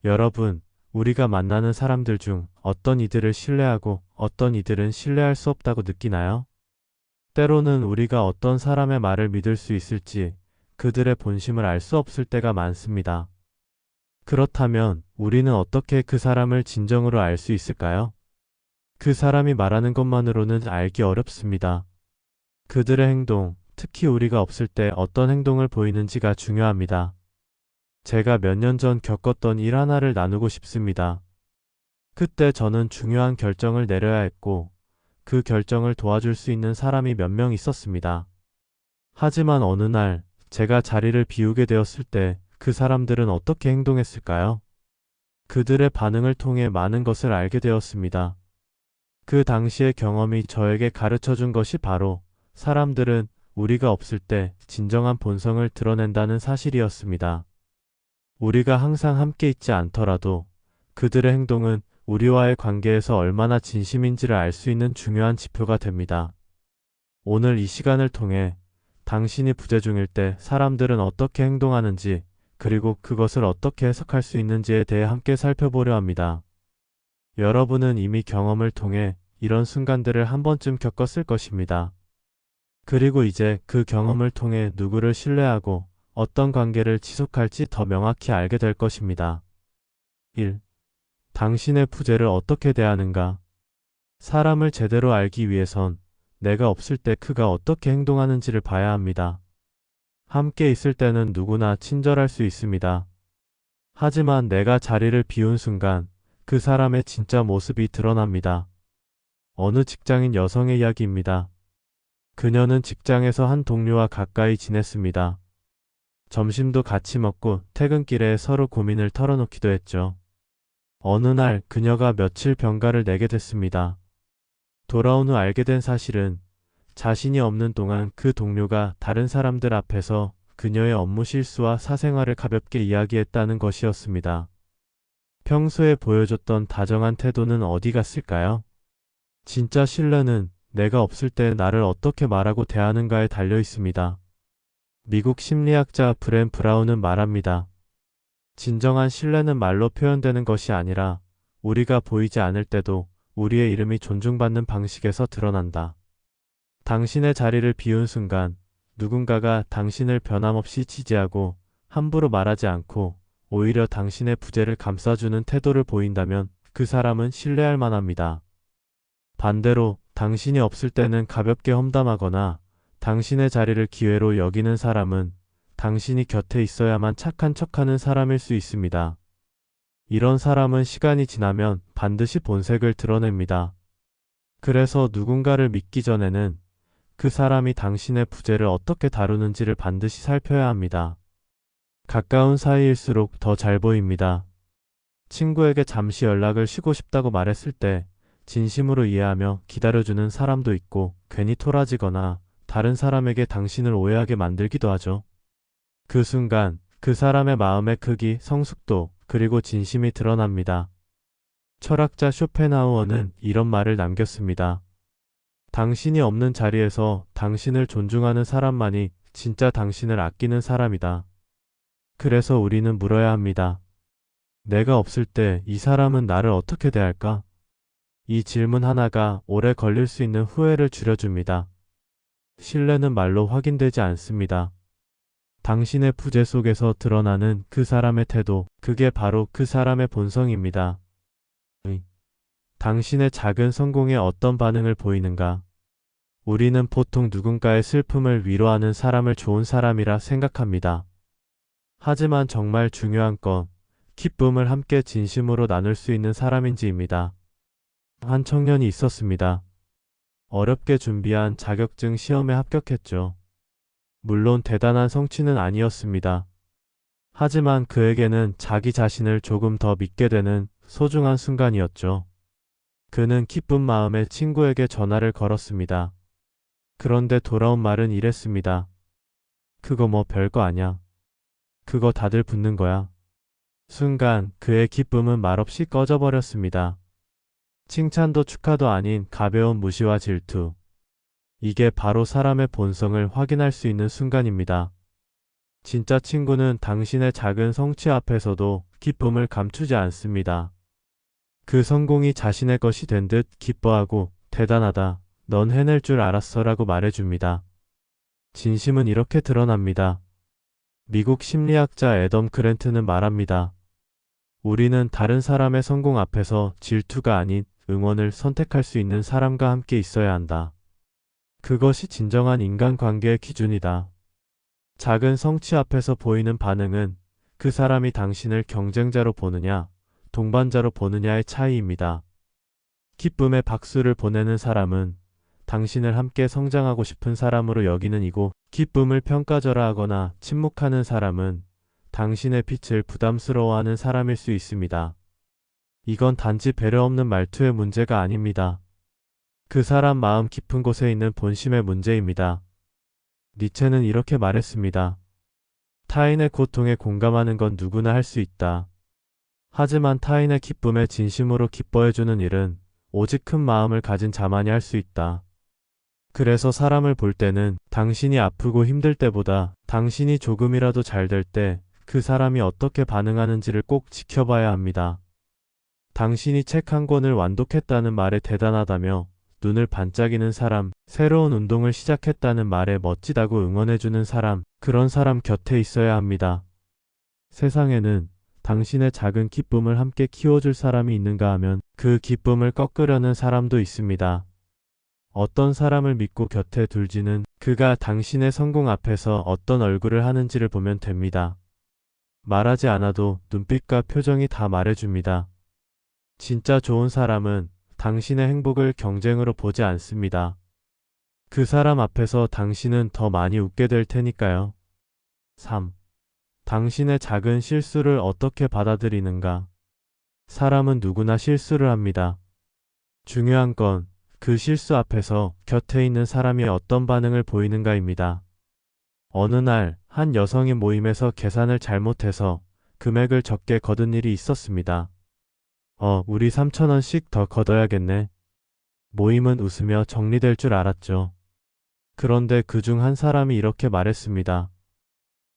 여러분, 우리가 만나는 사람들 중 어떤 이들을 신뢰하고 어떤 이들은 신뢰할 수 없다고 느끼나요? 때로는 우리가 어떤 사람의 말을 믿을 수 있을지 그들의 본심을 알 수 없을 때가 많습니다. 그렇다면 우리는 어떻게 그 사람을 진정으로 알 수 있을까요? 그 사람이 말하는 것만으로는 알기 어렵습니다. 그들의 행동, 특히 우리가 없을 때 어떤 행동을 보이는지가 중요합니다. 제가 몇 년 전 겪었던 일 하나를 나누고 싶습니다. 그때 저는 중요한 결정을 내려야 했고, 그 결정을 도와줄 수 있는 사람이 몇 명 있었습니다. 하지만 어느 날 제가 자리를 비우게 되었을 때 그 사람들은 어떻게 행동했을까요? 그들의 반응을 통해 많은 것을 알게 되었습니다. 그 당시의 경험이 저에게 가르쳐 준 것이 바로 사람들은 우리가 없을 때 진정한 본성을 드러낸다는 사실이었습니다. 우리가 항상 함께 있지 않더라도 그들의 행동은 우리와의 관계에서 얼마나 진심인지를 알 수 있는 중요한 지표가 됩니다. 오늘 이 시간을 통해 당신이 부재 중일 때 사람들은 어떻게 행동하는지 그리고 그것을 어떻게 해석할 수 있는지에 대해 함께 살펴보려 합니다. 여러분은 이미 경험을 통해 이런 순간들을 한 번쯤 겪었을 것입니다. 그리고 이제 그 경험을 통해 누구를 신뢰하고 어떤 관계를 지속할지 더 명확히 알게 될 것입니다. 1. 당신의 부재를 어떻게 대하는가? 사람을 제대로 알기 위해선 내가 없을 때 그가 어떻게 행동하는지를 봐야 합니다. 함께 있을 때는 누구나 친절할 수 있습니다. 하지만 내가 자리를 비운 순간 그 사람의 진짜 모습이 드러납니다. 어느 직장인 여성의 이야기입니다. 그녀는 직장에서 한 동료와 가까이 지냈습니다. 점심도 같이 먹고 퇴근길에 서로 고민을 털어놓기도 했죠. 어느 날 그녀가 며칠 병가를 내게 됐습니다. 돌아온 후 알게 된 사실은 자신이 없는 동안 그 동료가 다른 사람들 앞에서 그녀의 업무 실수와 사생활을 가볍게 이야기했다는 것이었습니다. 평소에 보여줬던 다정한 태도는 어디 갔을까요? 진짜 신뢰는 내가 없을 때 나를 어떻게 말하고 대하는가에 달려 있습니다. 미국 심리학자 브렌 브라운은 말합니다. 진정한 신뢰는 말로 표현되는 것이 아니라 우리가 보이지 않을 때도 우리의 이름이 존중받는 방식에서 드러난다. 당신의 자리를 비운 순간 누군가가 당신을 변함없이 지지하고 함부로 말하지 않고 오히려 당신의 부재를 감싸주는 태도를 보인다면 그 사람은 신뢰할 만합니다. 반대로 당신이 없을 때는 가볍게 험담하거나 당신의 자리를 기회로 여기는 사람은 당신이 곁에 있어야만 착한 척하는 사람일 수 있습니다. 이런 사람은 시간이 지나면 반드시 본색을 드러냅니다. 그래서 누군가를 믿기 전에는 그 사람이 당신의 부재를 어떻게 다루는지를 반드시 살펴야 합니다. 가까운 사이일수록 더 잘 보입니다. 친구에게 잠시 연락을 쉬고 싶다고 말했을 때 진심으로 이해하며 기다려주는 사람도 있고 괜히 토라지거나 다른 사람에게 당신을 오해하게 만들기도 하죠. 그 순간 그 사람의 마음의 크기, 성숙도, 그리고 진심이 드러납니다. 철학자 쇼펜하우어는 이런 말을 남겼습니다. 당신이 없는 자리에서 당신을 존중하는 사람만이 진짜 당신을 아끼는 사람이다. 그래서 우리는 물어야 합니다. 내가 없을 때 이 사람은 나를 어떻게 대할까? 이 질문 하나가 오래 걸릴 수 있는 후회를 줄여줍니다. 신뢰는 말로 확인되지 않습니다. 당신의 부재 속에서 드러나는 그 사람의 태도, 그게 바로 그 사람의 본성입니다. 당신의 작은 성공에 어떤 반응을 보이는가? 우리는 보통 누군가의 슬픔을 위로하는 사람을 좋은 사람이라 생각합니다. 하지만 정말 중요한 건 기쁨을 함께 진심으로 나눌 수 있는 사람인지입니다. 한 청년이 있었습니다. 어렵게 준비한 자격증 시험에 합격했죠. 물론 대단한 성취는 아니었습니다. 하지만 그에게는 자기 자신을 조금 더 믿게 되는 소중한 순간이었죠. 그는 기쁜 마음에 친구에게 전화를 걸었습니다. 그런데 돌아온 말은 이랬습니다. 그거 뭐 별거 아냐. 그거 다들 붙는 거야. 순간 그의 기쁨은 말없이 꺼져버렸습니다. 칭찬도 축하도 아닌 가벼운 무시와 질투. 이게 바로 사람의 본성을 확인할 수 있는 순간입니다. 진짜 친구는 당신의 작은 성취 앞에서도 기쁨을 감추지 않습니다. 그 성공이 자신의 것이 된 듯 기뻐하고 대단하다, 넌 해낼 줄 알았어 라고 말해줍니다. 진심은 이렇게 드러납니다. 미국 심리학자 애덤 그랜트는 말합니다. 우리는 다른 사람의 성공 앞에서 질투가 아닌 응원을 선택할 수 있는 사람과 함께 있어야 한다. 그것이 진정한 인간관계의 기준이다. 작은 성취 앞에서 보이는 반응은 그 사람이 당신을 경쟁자로 보느냐, 동반자로 보느냐의 차이입니다. 기쁨의 박수를 보내는 사람은 당신을 함께 성장하고 싶은 사람으로 여기는 이고, 기쁨을 평가절하하거나 침묵하는 사람은 당신의 빛을 부담스러워하는 사람일 수 있습니다. 이건 단지 배려 없는 말투의 문제가 아닙니다. 그 사람 마음 깊은 곳에 있는 본심의 문제입니다. 니체는 이렇게 말했습니다. 타인의 고통에 공감하는 건 누구나 할 수 있다. 하지만 타인의 기쁨에 진심으로 기뻐해주는 일은 오직 큰 마음을 가진 자만이 할 수 있다. 그래서 사람을 볼 때는 당신이 아프고 힘들 때보다 당신이 조금이라도 잘 될 때 그 사람이 어떻게 반응하는지를 꼭 지켜봐야 합니다. 당신이 책 한 권을 완독했다는 말에 대단하다며 눈을 반짝이는 사람, 새로운 운동을 시작했다는 말에 멋지다고 응원해주는 사람, 그런 사람 곁에 있어야 합니다. 세상에는 당신의 작은 기쁨을 함께 키워줄 사람이 있는가 하면 그 기쁨을 꺾으려는 사람도 있습니다. 어떤 사람을 믿고 곁에 둘지는 그가 당신의 성공 앞에서 어떤 얼굴을 하는지를 보면 됩니다. 말하지 않아도 눈빛과 표정이 다 말해줍니다. 진짜 좋은 사람은 당신의 행복을 경쟁으로 보지 않습니다. 그 사람 앞에서 당신은 더 많이 웃게 될 테니까요. 3. 당신의 작은 실수를 어떻게 받아들이는가? 사람은 누구나 실수를 합니다. 중요한 건 그 실수 앞에서 곁에 있는 사람이 어떤 반응을 보이는가입니다. 어느 날 한 여성이 모임에서 계산을 잘못해서 금액을 적게 거둔 일이 있었습니다. 우리 3,000원씩 더 걷어야겠네. 모임은 웃으며 정리될 줄 알았죠. 그런데 그중 한 사람이 이렇게 말했습니다.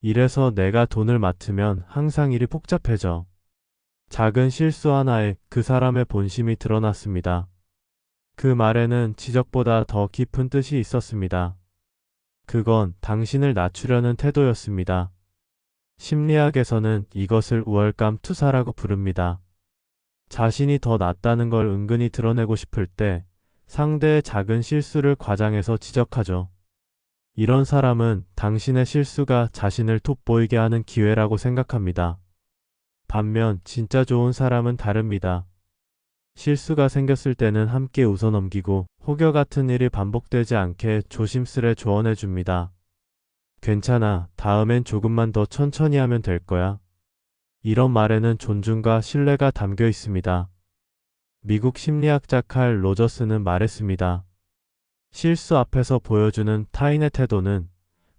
이래서 내가 돈을 맡으면 항상 일이 복잡해져. 작은 실수 하나에 그 사람의 본심이 드러났습니다. 그 말에는 지적보다 더 깊은 뜻이 있었습니다. 그건 당신을 낮추려는 태도였습니다. 심리학에서는 이것을 우월감 투사라고 부릅니다. 자신이 더 낫다는 걸 은근히 드러내고 싶을 때 상대의 작은 실수를 과장해서 지적하죠. 이런 사람은 당신의 실수가 자신을 돋보이게 하는 기회라고 생각합니다. 반면 진짜 좋은 사람은 다릅니다. 실수가 생겼을 때는 함께 웃어넘기고 혹여 같은 일이 반복되지 않게 조심스레 조언해 줍니다. 괜찮아, 다음엔 조금만 더 천천히 하면 될 거야. 이런 말에는 존중과 신뢰가 담겨 있습니다. 미국 심리학자 칼 로저스는 말했습니다. 실수 앞에서 보여주는 타인의 태도는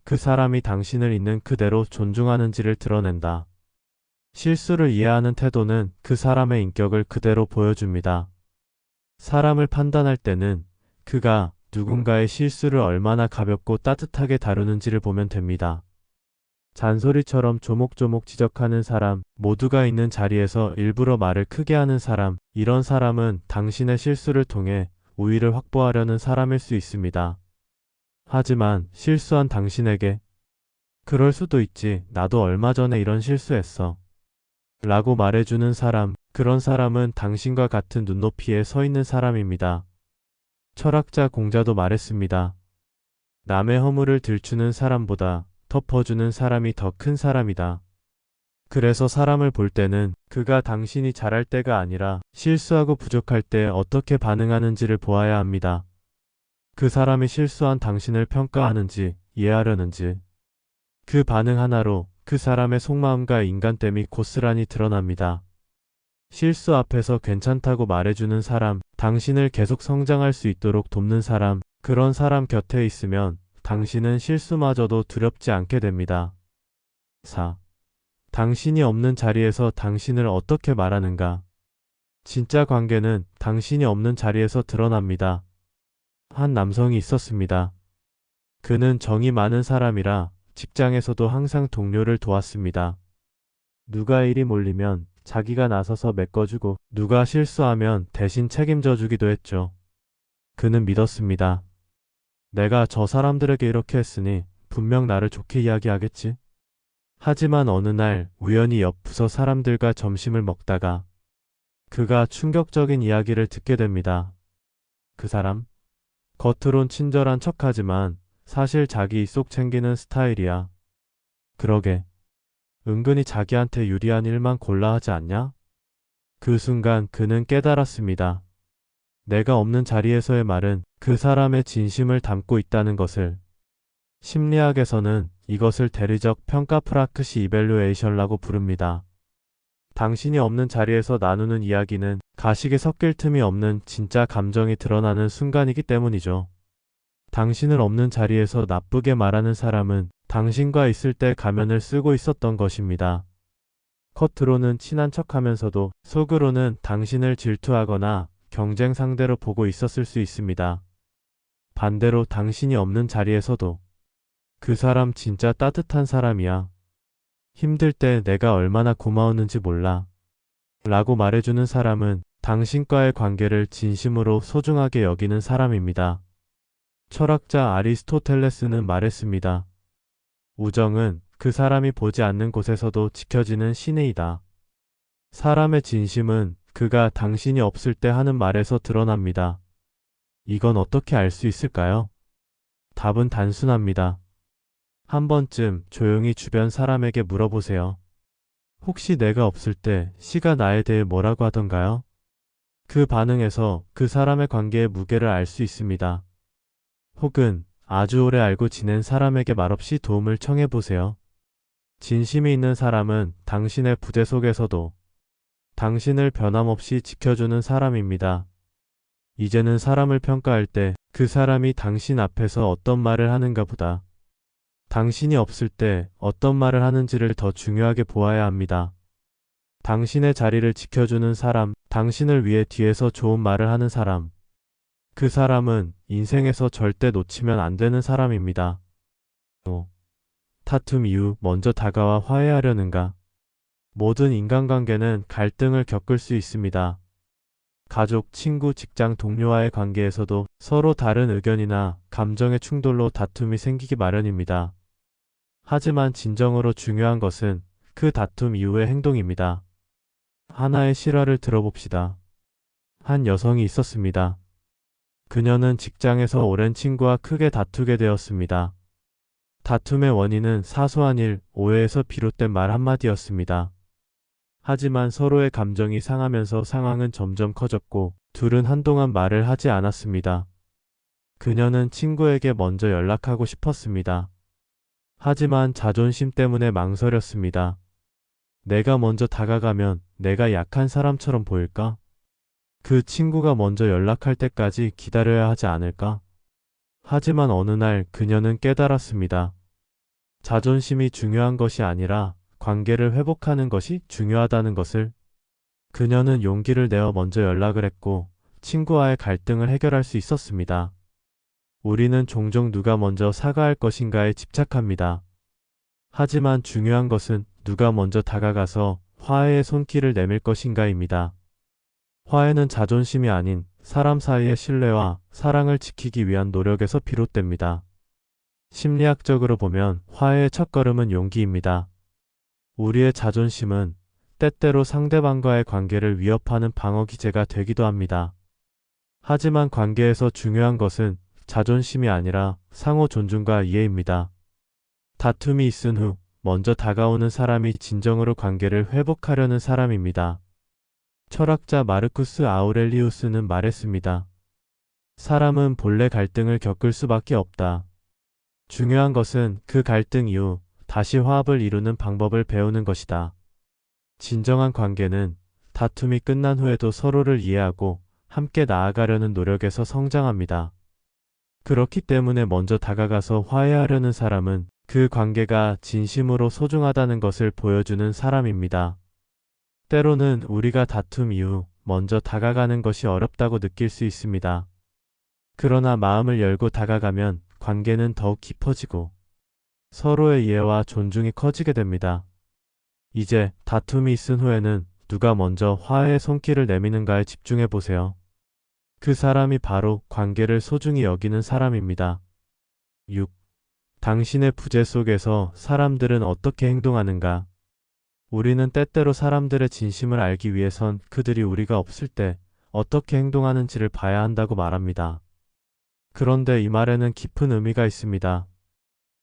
그 사람이 당신을 있는 그대로 존중하는지를 드러낸다. 실수를 이해하는 태도는 그 사람의 인격을 그대로 보여줍니다. 사람을 판단할 때는 그가 누군가의 실수를 얼마나 가볍고 따뜻하게 다루는지를 보면 됩니다. 잔소리처럼 조목조목 지적하는 사람, 모두가 있는 자리에서 일부러 말을 크게 하는 사람, 이런 사람은 당신의 실수를 통해 우위를 확보하려는 사람일 수 있습니다. 하지만 실수한 당신에게 그럴 수도 있지, 나도 얼마 전에 이런 실수했어 라고 말해주는 사람, 그런 사람은 당신과 같은 눈높이에 서 있는 사람입니다. 철학자 공자도 말했습니다. 남의 허물을 들추는 사람보다 덮어주는 사람이 더 큰 사람이다. 그래서 사람을 볼 때는 그가 당신이 잘할 때가 아니라 실수하고 부족할 때 어떻게 반응하는지를 보아야 합니다. 그 사람이 실수한 당신을 평가하는지 이해하려는지, 그 반응 하나로 그 사람의 속마음과 인간됨이 고스란히 드러납니다. 실수 앞에서 괜찮다고 말해주는 사람, 당신을 계속 성장할 수 있도록 돕는 사람, 그런 사람 곁에 있으면 당신은 실수마저도 두렵지 않게 됩니다. 4. 당신이 없는 자리에서 당신을 어떻게 말하는가? 진짜 관계는 당신이 없는 자리에서 드러납니다. 한 남성이 있었습니다. 그는 정이 많은 사람이라 직장에서도 항상 동료를 도왔습니다. 누가 일이 몰리면 자기가 나서서 메꿔주고 누가 실수하면 대신 책임져 주기도 했죠. 그는 믿었습니다. 내가 저 사람들에게 이렇게 했으니 분명 나를 좋게 이야기하겠지. 하지만 어느 날 우연히 옆 부서 사람들과 점심을 먹다가 그가 충격적인 이야기를 듣게 됩니다. 그 사람? 겉으론 친절한 척하지만 사실 자기 속 챙기는 스타일이야. 그러게. 은근히 자기한테 유리한 일만 골라 하지 않냐? 그 순간 그는 깨달았습니다. 내가 없는 자리에서의 말은 그 사람의 진심을 담고 있다는 것을. 심리학에서는 이것을 대리적 평가 프락시 이밸루에이션이라고 부릅니다. 당신이 없는 자리에서 나누는 이야기는 가식에 섞일 틈이 없는 진짜 감정이 드러나는 순간이기 때문이죠. 당신을 없는 자리에서 나쁘게 말하는 사람은 당신과 있을 때 가면을 쓰고 있었던 것입니다. 겉으로는 친한 척하면서도 속으로는 당신을 질투하거나 경쟁 상대로 보고 있었을 수 있습니다. 반대로 당신이 없는 자리에서도 그 사람 진짜 따뜻한 사람이야. 힘들 때 내가 얼마나 고마웠는지 몰라. 라고 말해주는 사람은 당신과의 관계를 진심으로 소중하게 여기는 사람입니다. 철학자 아리스토텔레스는 말했습니다. 우정은 그 사람이 보지 않는 곳에서도 지켜지는 신의이다. 사람의 진심은 그가 당신이 없을 때 하는 말에서 드러납니다. 이건 어떻게 알 수 있을까요? 답은 단순합니다. 한 번쯤 조용히 주변 사람에게 물어보세요. 혹시 내가 없을 때 C가 나에 대해 뭐라고 하던가요? 그 반응에서 그 사람의 관계의 무게를 알 수 있습니다. 혹은 아주 오래 알고 지낸 사람에게 말없이 도움을 청해보세요. 진심이 있는 사람은 당신의 부재 속에서도 당신을 변함없이 지켜주는 사람입니다. 이제는 사람을 평가할 때 그 사람이 당신 앞에서 어떤 말을 하는가 보다 당신이 없을 때 어떤 말을 하는지를 더 중요하게 보아야 합니다. 당신의 자리를 지켜주는 사람, 당신을 위해 뒤에서 좋은 말을 하는 사람. 그 사람은 인생에서 절대 놓치면 안 되는 사람입니다. 다툼 이후 먼저 다가와 화해하려는가? 모든 인간관계는 갈등을 겪을 수 있습니다. 가족, 친구, 직장 동료와의 관계에서도 서로 다른 의견이나 감정의 충돌로 다툼이 생기기 마련입니다. 하지만 진정으로 중요한 것은 그 다툼 이후의 행동입니다. 하나의 실화를 들어봅시다. 한 여성이 있었습니다. 그녀는 직장에서 오랜 친구와 크게 다투게 되었습니다. 다툼의 원인은 사소한 일, 오해에서 비롯된 말 한마디였습니다. 하지만 서로의 감정이 상하면서 상황은 점점 커졌고 둘은 한동안 말을 하지 않았습니다. 그녀는 친구에게 먼저 연락하고 싶었습니다. 하지만 자존심 때문에 망설였습니다. 내가 먼저 다가가면 내가 약한 사람처럼 보일까? 그 친구가 먼저 연락할 때까지 기다려야 하지 않을까? 하지만 어느 날 그녀는 깨달았습니다. 자존심이 중요한 것이 아니라 관계를 회복하는 것이 중요하다는 것을. 그녀는 용기를 내어 먼저 연락을 했고 친구와의 갈등을 해결할 수 있었습니다. 우리는 종종 누가 먼저 사과할 것인가에 집착합니다. 하지만 중요한 것은 누가 먼저 다가가서 화해의 손길을 내밀 것인가입니다. 화해는 자존심이 아닌 사람 사이의 신뢰와 사랑을 지키기 위한 노력에서 비롯됩니다. 심리학적으로 보면 화해의 첫걸음은 용기입니다. 우리의 자존심은 때때로 상대방과의 관계를 위협하는 방어 기제가 되기도 합니다. 하지만 관계에서 중요한 것은 자존심이 아니라 상호 존중과 이해입니다. 다툼이 있은 후 먼저 다가오는 사람이 진정으로 관계를 회복하려는 사람입니다. 철학자 마르쿠스 아우렐리우스는 말했습니다. 사람은 본래 갈등을 겪을 수밖에 없다. 중요한 것은 그 갈등 이후 다시 화합을 이루는 방법을 배우는 것이다. 진정한 관계는 다툼이 끝난 후에도 서로를 이해하고 함께 나아가려는 노력에서 성장합니다. 그렇기 때문에 먼저 다가가서 화해하려는 사람은 그 관계가 진심으로 소중하다는 것을 보여주는 사람입니다. 때로는 우리가 다툼 이후 먼저 다가가는 것이 어렵다고 느낄 수 있습니다. 그러나 마음을 열고 다가가면 관계는 더욱 깊어지고 서로의 이해와 존중이 커지게 됩니다. 이제 다툼이 있은 후에는 누가 먼저 화해의 손길을 내미는가에 집중해 보세요. 그 사람이 바로 관계를 소중히 여기는 사람입니다. 6. 당신의 부재 속에서 사람들은 어떻게 행동하는가? 우리는 때때로 사람들의 진심을 알기 위해선 그들이 우리가 없을 때 어떻게 행동하는지를 봐야 한다고 말합니다. 그런데 이 말에는 깊은 의미가 있습니다.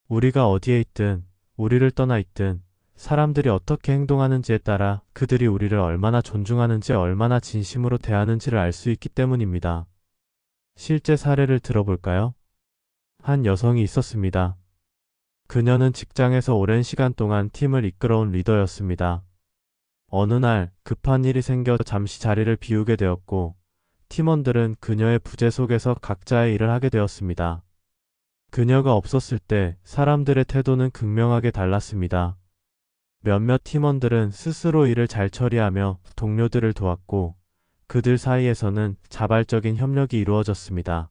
우리가 어디에 있든, 우리를 떠나 있든, 사람들이 어떻게 행동하는지에 따라 그들이 우리를 얼마나 존중하는지, 얼마나 진심으로 대하는지를 알 수 있기 때문입니다. 실제 사례를 들어볼까요? 한 여성이 있었습니다. 그녀는 직장에서 오랜 시간 동안 팀을 이끌어온 리더였습니다. 어느 날 급한 일이 생겨 잠시 자리를 비우게 되었고, 팀원들은 그녀의 부재 속에서 각자의 일을 하게 되었습니다. 그녀가 없었을 때 사람들의 태도는 극명하게 달랐습니다. 몇몇 팀원들은 스스로 일을 잘 처리하며 동료들을 도왔고, 그들 사이에서는 자발적인 협력이 이루어졌습니다.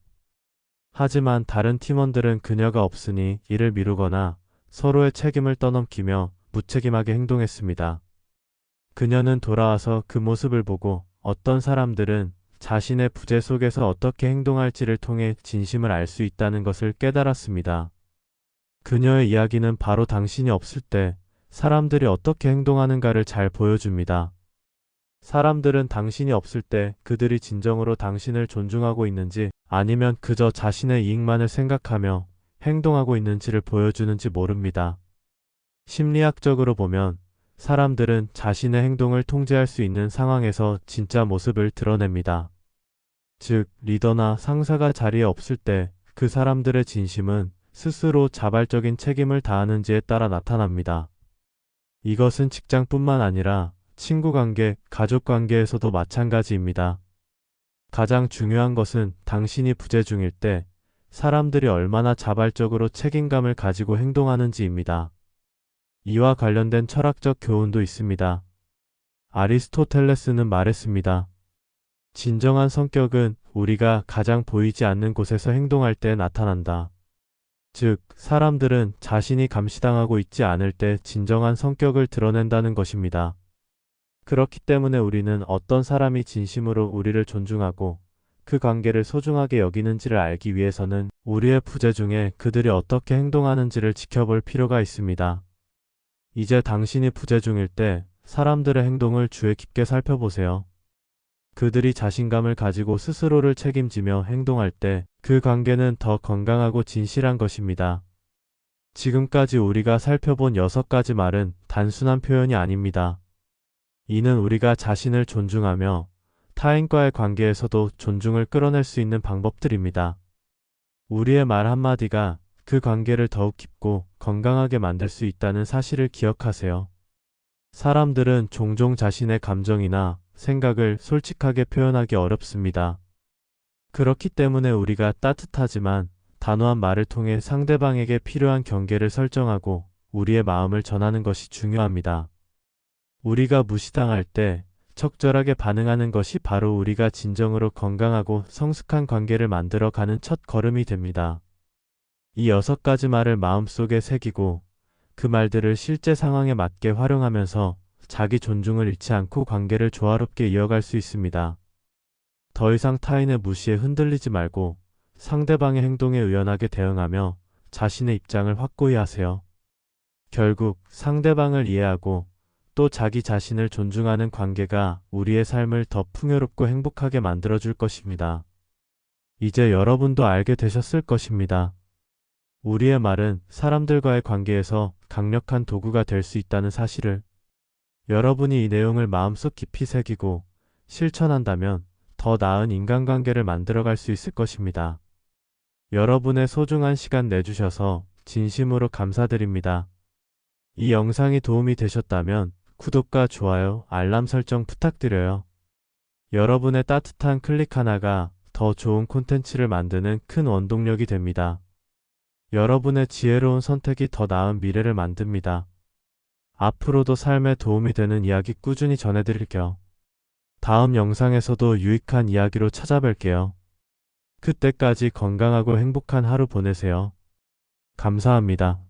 하지만 다른 팀원들은 그녀가 없으니 일을 미루거나 서로의 책임을 떠넘기며 무책임하게 행동했습니다. 그녀는 돌아와서 그 모습을 보고 어떤 사람들은 자신의 부재 속에서 어떻게 행동할지를 통해 진심을 알 수 있다는 것을 깨달았습니다. 그녀의 이야기는 바로 당신이 없을 때 사람들이 어떻게 행동하는가를 잘 보여줍니다. 사람들은 당신이 없을 때 그들이 진정으로 당신을 존중하고 있는지 아니면 그저 자신의 이익만을 생각하며 행동하고 있는지를 보여주는지 모릅니다. 심리학적으로 보면 사람들은 자신의 행동을 통제할 수 있는 상황에서 진짜 모습을 드러냅니다. 즉, 리더나 상사가 자리에 없을 때 그 사람들의 진심은 스스로 자발적인 책임을 다하는지에 따라 나타납니다. 이것은 직장뿐만 아니라 친구 관계, 가족 관계에서도 마찬가지입니다. 가장 중요한 것은 당신이 부재 중일 때 사람들이 얼마나 자발적으로 책임감을 가지고 행동하는지입니다. 이와 관련된 철학적 교훈도 있습니다. 아리스토텔레스는 말했습니다. 진정한 성격은 우리가 가장 보이지 않는 곳에서 행동할 때 나타난다. 즉, 사람들은 자신이 감시당하고 있지 않을 때 진정한 성격을 드러낸다는 것입니다. 그렇기 때문에 우리는 어떤 사람이 진심으로 우리를 존중하고 그 관계를 소중하게 여기는지를 알기 위해서는 우리의 부재 중에 그들이 어떻게 행동하는지를 지켜볼 필요가 있습니다. 이제 당신이 부재 중일 때 사람들의 행동을 주의 깊게 살펴보세요. 그들이 자신감을 가지고 스스로를 책임지며 행동할 때 그 관계는 더 건강하고 진실한 것입니다. 지금까지 우리가 살펴본 6가지 말은 단순한 표현이 아닙니다. 이는 우리가 자신을 존중하며 타인과의 관계에서도 존중을 끌어낼 수 있는 방법들입니다. 우리의 말 한마디가 그 관계를 더욱 깊고 건강하게 만들 수 있다는 사실을 기억하세요. 사람들은 종종 자신의 감정이나 생각을 솔직하게 표현하기 어렵습니다. 그렇기 때문에 우리가 따뜻하지만 단호한 말을 통해 상대방에게 필요한 경계를 설정하고 우리의 마음을 전하는 것이 중요합니다. 우리가 무시당할 때 적절하게 반응하는 것이 바로 우리가 진정으로 건강하고 성숙한 관계를 만들어 가는 첫 걸음이 됩니다. 이 6가지 말을 마음속에 새기고 그 말들을 실제 상황에 맞게 활용하면서 자기 존중을 잃지 않고 관계를 조화롭게 이어갈 수 있습니다. 더 이상 타인의 무시에 흔들리지 말고 상대방의 행동에 유연하게 대응하며 자신의 입장을 확고히 하세요. 결국 상대방을 이해하고 또 자기 자신을 존중하는 관계가 우리의 삶을 더 풍요롭고 행복하게 만들어줄 것입니다. 이제 여러분도 알게 되셨을 것입니다. 우리의 말은 사람들과의 관계에서 강력한 도구가 될 수 있다는 사실을. 여러분이 이 내용을 마음속 깊이 새기고 실천한다면 더 나은 인간관계를 만들어갈 수 있을 것입니다. 여러분의 소중한 시간 내주셔서 진심으로 감사드립니다. 이 영상이 도움이 되셨다면 구독과 좋아요, 알람 설정 부탁드려요. 여러분의 따뜻한 클릭 하나가 더 좋은 콘텐츠를 만드는 큰 원동력이 됩니다. 여러분의 지혜로운 선택이 더 나은 미래를 만듭니다. 앞으로도 삶에 도움이 되는 이야기 꾸준히 전해드릴게요. 다음 영상에서도 유익한 이야기로 찾아뵐게요. 그때까지 건강하고 행복한 하루 보내세요. 감사합니다.